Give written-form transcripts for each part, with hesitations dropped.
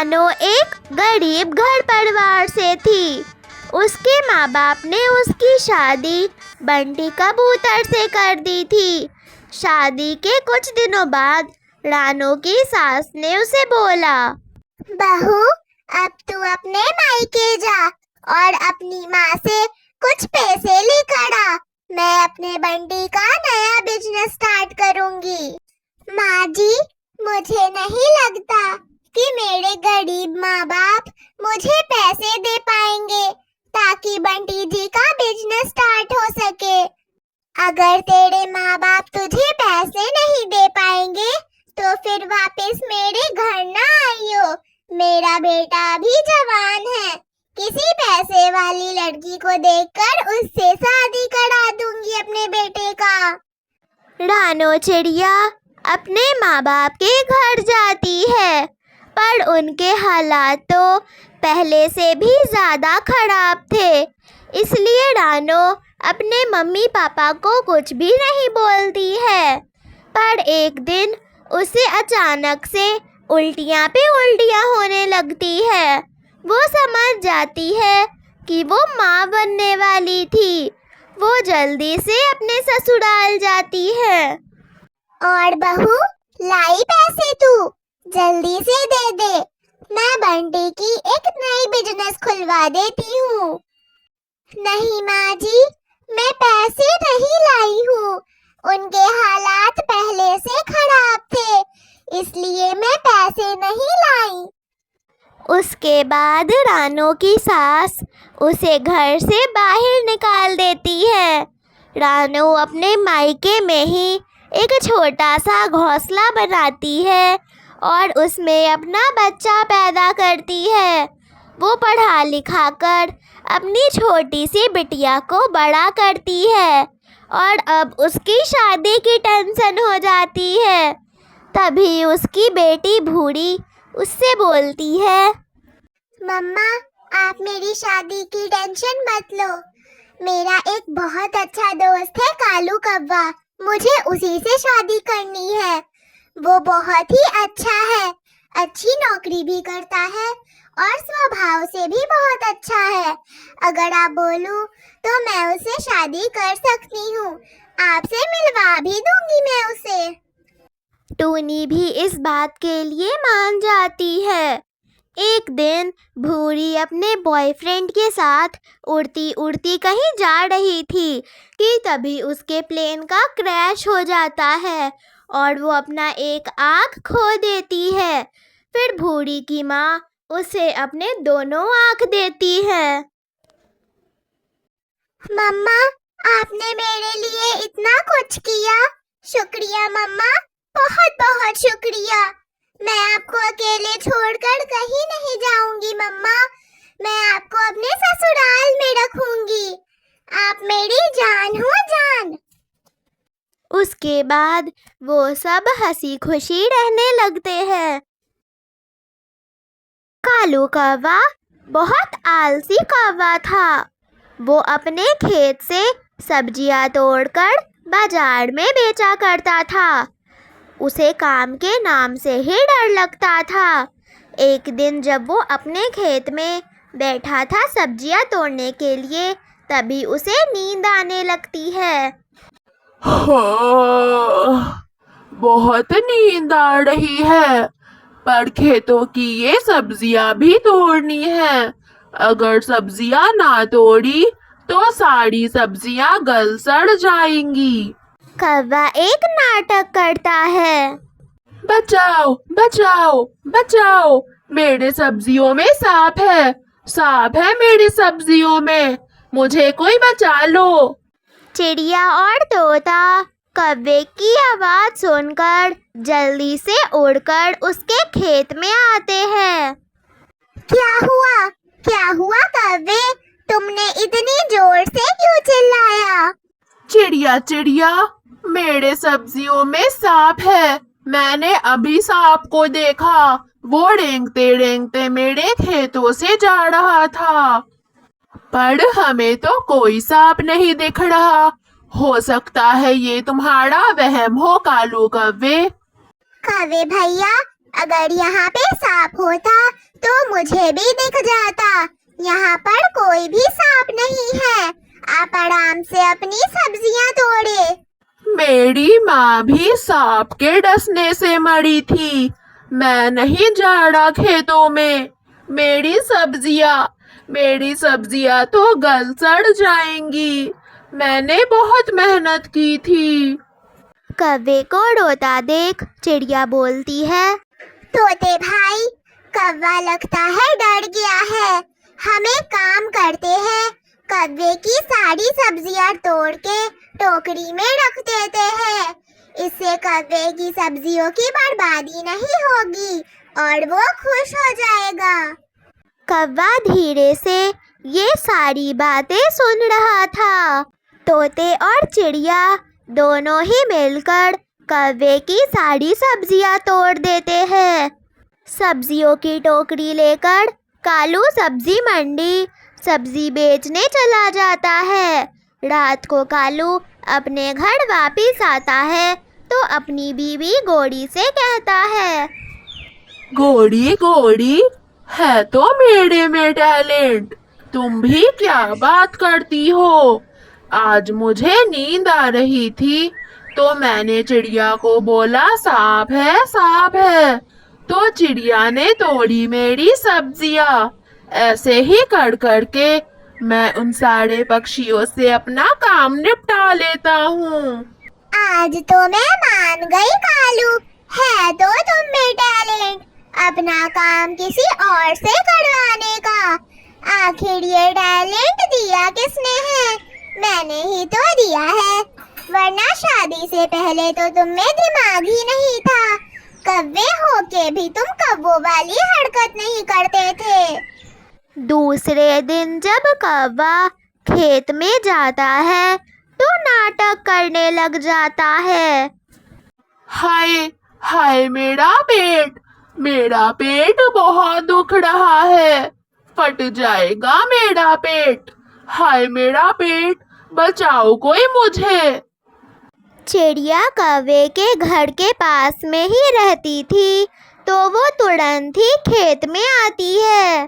रानो एक गरीब घर परिवार से थी। उसके माँ बाप ने उसकी शादी बंटी कबूतर से कर दी थी। शादी के कुछ दिनों बाद रानो की सास ने उसे बोला, बहू, अब तू अपने मायके जा और अपनी माँ से कुछ पैसे लेकर आ। मैं अपने बंटी का नया बिजनेस स्टार्ट करूंगी। माँ जी, मुझे नहीं लगता कि मेरे गरीब माँ बाप मुझे पैसे दे पाएंगे ताकि बंटी जी का बिजनेस स्टार्ट हो सके। अगर तेरे माँ बाप तुझे पैसे नहीं दे पाएंगे तो फिर वापस मेरे घर ना आइयो। मेरा बेटा अभी जवान है। किसी पैसे वाली लड़की को देखकर उससे शादी करा दूंगी अपने बेटे का। रानो चिड़िया अपने माँ बाप के घर जाती है, पर उनके हालात तो पहले से भी ज़्यादा खराब थे। इसलिए रानो अपने मम्मी पापा को कुछ भी नहीं बोलती है। पर एक दिन उसे अचानक से उल्टियाँ पे उल्टियाँ होने लगती है। वो समझ जाती है कि वो माँ बनने वाली थी। वो जल्दी से अपने ससुराल जाती है। और बहू, लाई पैसे तू, जल्दी से दे दे। मैं बंटी की एक नई बिजनेस खुलवा देती हूँ। नहीं माँ जी, मैं पैसे नहीं लाई हूँ। उनके हालात पहले से खराब थे, इसलिए मैं पैसे नहीं लाई। उसके बाद रानो की सास उसे घर से बाहर निकाल देती है। रानो अपने मायके में ही एक छोटा सा घोंसला बनाती है और उसमें अपना बच्चा पैदा करती है। वो पढ़ा लिखा कर अपनी छोटी सी बिटिया को बड़ा करती है और अब उसकी शादी की टेंशन हो जाती है। तभी उसकी बेटी भूरी उससे बोलती है, मम्मा, आप मेरी शादी की टेंशन मत लो। मेरा एक बहुत अच्छा दोस्त है कालू कौवा, मुझे उसी से शादी करनी है। वो बहुत ही अच्छा है, अच्छी नौकरी भी करता है और स्वभाव से भी बहुत अच्छा है। अगर आप बोलो तो मैं उससे शादी कर सकती हूँ। आपसे मिलवा भी दूंगी मैं उसे। टूनी भी इस बात के लिए मान जाती है। एक दिन भूरी अपने बॉयफ्रेंड के साथ उड़ती उड़ती कहीं जा रही थी कि तभी उसके प्लेन का क्रैश हो जाता है और वो अपना एक आँख खो देती है। फिर भूरी की माँ उसे अपने दोनों आँख देती है। मम्मा, आपने मेरे लिए इतना कुछ किया, शुक्रिया मम्मा, बहुत बहुत शुक्रिया। मैं आपको अकेले छोड़कर कहीं नहीं जाऊंगी मम्मा। मैं आपको अपने ससुराल में रखूंगी। आप मेरी जान हो जान। उसके बाद वो सब हंसी खुशी रहने लगते हैं। कालू कौवा बहुत आलसी कौवा था। वो अपने खेत से सब्जियां तोड़कर बाजार में बेचा करता था। उसे काम के नाम से ही डर लगता था। एक दिन जब वो अपने खेत में बैठा था सब्जियां तोड़ने के लिए, तभी उसे नींद आने लगती है। हाँ, बहुत नींद आ रही है, पर खेतों की ये सब्जियां भी तोड़नी है। अगर सब्जियां ना तोड़ी तो सारी सब्जियां गल सड़ जाएंगी। कौवा एक नाटक करता है। बचाओ बचाओ बचाओ, मेरे सब्जियों में सांप है, सांप है मेरी सब्जियों में, मुझे कोई बचा लो। चिड़िया और तोता कौवे की आवाज़ सुनकर जल्दी से उड़कर उसके खेत में आते हैं। क्या हुआ? क्या हुआ कौवे? तुमने इतनी जोर से क्यों चिल्लाया? चिड़िया चिड़िया, मेरे सब्जियों में सांप है। मैंने अभी सांप को देखा, वो रेंगते रेंगते मेरे खेतों से जा रहा था, पर हमें तो कोई सांप नहीं दिख रहा। हो सकता है ये तुम्हारा वहम हो कालू कौवे। कौवे भैया, अगर यहाँ पे सांप होता तो मुझे भी दिख जाता। यहाँ पर कोई भी सांप नहीं है। आप आराम से अपनी सब्जियाँ तोड़े। मेरी माँ भी सांप के डसने से मरी थी। मैं नहीं जा रहा खेतों में। मेरी सब्जियाँ तो गल सड़ जाएंगी। मैंने बहुत मेहनत की थी। कौवे को रोता देख चिड़िया बोलती है, तोते भाई, कौवा लगता है डर गया है। हम एक काम करते हैं, कौवे की सारी सब्जियां तोड़ के टोकरी में रख देते हैं। इससे कौवे की सब्जियों की बर्बादी नहीं होगी और वो खुश हो जाएगा। कौवा धीरे से ये सारी बातें सुन रहा था। तोते और चिड़िया दोनों ही मिलकर कौवे की सारी सब्जियां तोड़ देते हैं। सब्जियों की टोकरी लेकर कालू सब्जी मंडी सब्जी बेचने चला जाता है। रात को कालू अपने घर वापस आता है तो अपनी बीवी गोड़ी से कहता है, गोड़ी गोड़ी, है तो मेरे में टैलेंट। तुम भी क्या बात करती हो। आज मुझे नींद आ रही थी तो मैंने चिड़िया को बोला सांप है। तो चिड़िया ने तोड़ी मेरी सब्जियां। ऐसे ही कर करके मैं उन सारे पक्षियों से अपना काम निपटा लेता हूँ। आज तो मैं मान गई कालू, है तो तुम में टैलेंट अपना काम किसी और से करवाने का। आखिर ये टैलेंट दिया किसने है? मैंने ही तो दिया है, वरना शादी से पहले तो तुम में दिमाग ही नहीं था। कौवे होके भी तुम कौवों वाली हरकत नहीं करते थे। दूसरे दिन जब कौवा खेत में जाता है तो नाटक करने लग जाता है। हाय हाय, मेरा पेट बहुत दुख रहा है। फट जाएगा मेरा पेट। हाय मेरा पेट, बचाओ कोई मुझे। चिड़िया कौवे के घर के पास में ही रहती थी तो वो तुरंत ही खेत में आती है।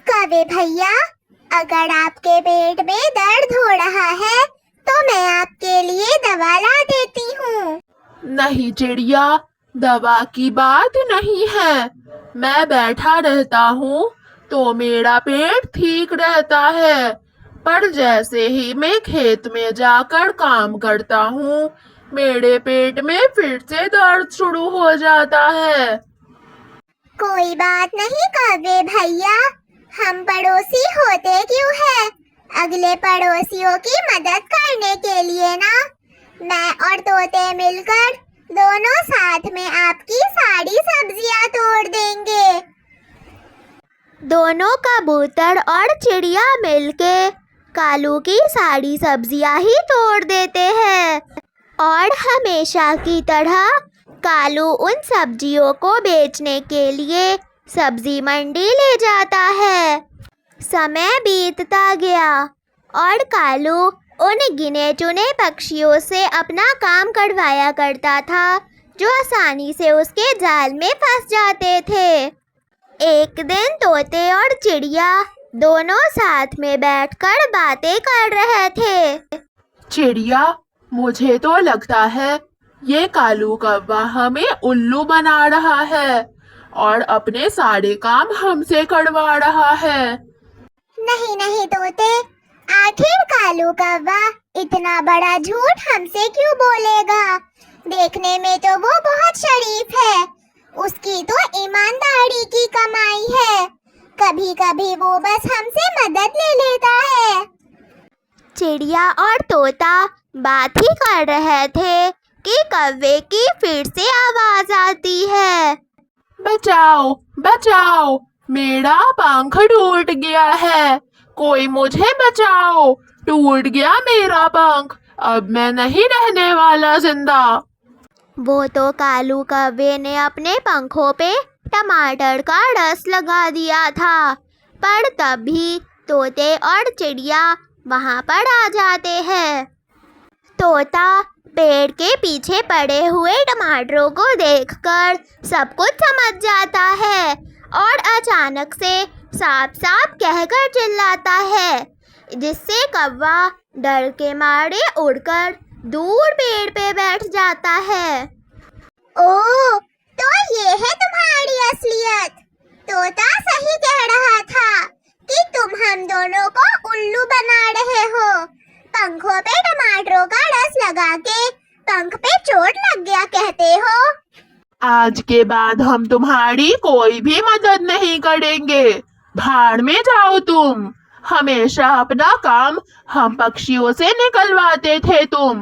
कौवे भैया, अगर आपके पेट में दर्द हो रहा है तो मैं आपके लिए दवा ला देती हूँ। नहीं चिड़िया, दवा की बात नहीं है। मैं बैठा रहता हूँ तो मेरा पेट ठीक रहता है, पर जैसे ही मैं खेत में जाकर काम करता हूँ मेरे पेट में फिर से दर्द शुरू हो जाता है। कोई बात नहीं कौवे भैया, हम पड़ोसी होते क्यों हैं? अगले पड़ोसियों की मदद करने के लिए ना। मैं और तोते मिलकर दोनों साथ में आपकी सारी सब्जियां तोड़ देंगे। दोनों कबूतर और चिड़िया मिलके कालू की सारी सब्जियां ही तोड़ देते हैं और हमेशा की तरह कालू उन सब्जियों को बेचने के लिए सब्जी मंडी ले जाता है। समय बीतता गया और कालू उन गिने चुने पक्षियों से अपना काम करवाया करता था जो आसानी से उसके जाल में फंस जाते थे। एक दिन तोते और चिड़िया दोनों साथ में बैठकर बातें कर रहे थे। चिड़िया, मुझे तो लगता है ये कालू कौवा हमें उल्लू बना रहा है और अपने सारे काम हमसे करवा रहा है। नहीं नहीं तोते, आखिर कालू कौवा इतना बड़ा झूठ हमसे क्यों बोलेगा? देखने में तो वो बहुत शरीफ है, उसकी तो ईमानदारी की कमाई है। कभी कभी वो बस हमसे मदद ले लेता है। चिड़िया और तोता बात ही कर रहे थे कि कौवे की फिर से आवाज आती है, बचाओ बचाओ, मेरा पंख टूट गया है, कोई मुझे बचाओ। टूट गया मेरा पंख, अब मैं नहीं रहने वाला जिंदा। वो तो कालू कौवे ने अपने पंखों पे टमाटर का रस लगा दिया था, पर तब भी तोते और चिड़िया वहाँ पर आ जाते हैं। तोता पेड़ के पीछे पड़े हुए टमाटरों को देखकर सब कुछ समझ जाता है और अचानक से सांप सांप कहकर चिल्लाता है, जिससे कौवा डर के मारे उड़कर दूर पेड़ पे बैठ जाता है। ओह, तो ये है तुम्हारी असलियत। तोता सही कह रहा था कि तुम हम दोनों को उल्लू बना रहे हो। पंखों पे टमाटरों का रस लगा के पंख पे चोट लग गया कहते हो। आज के बाद हम तुम्हारी कोई भी मदद नहीं करेंगे। भाड़ में जाओ तुम। हमेशा अपना काम हम पक्षियों से निकलवाते थे तुम।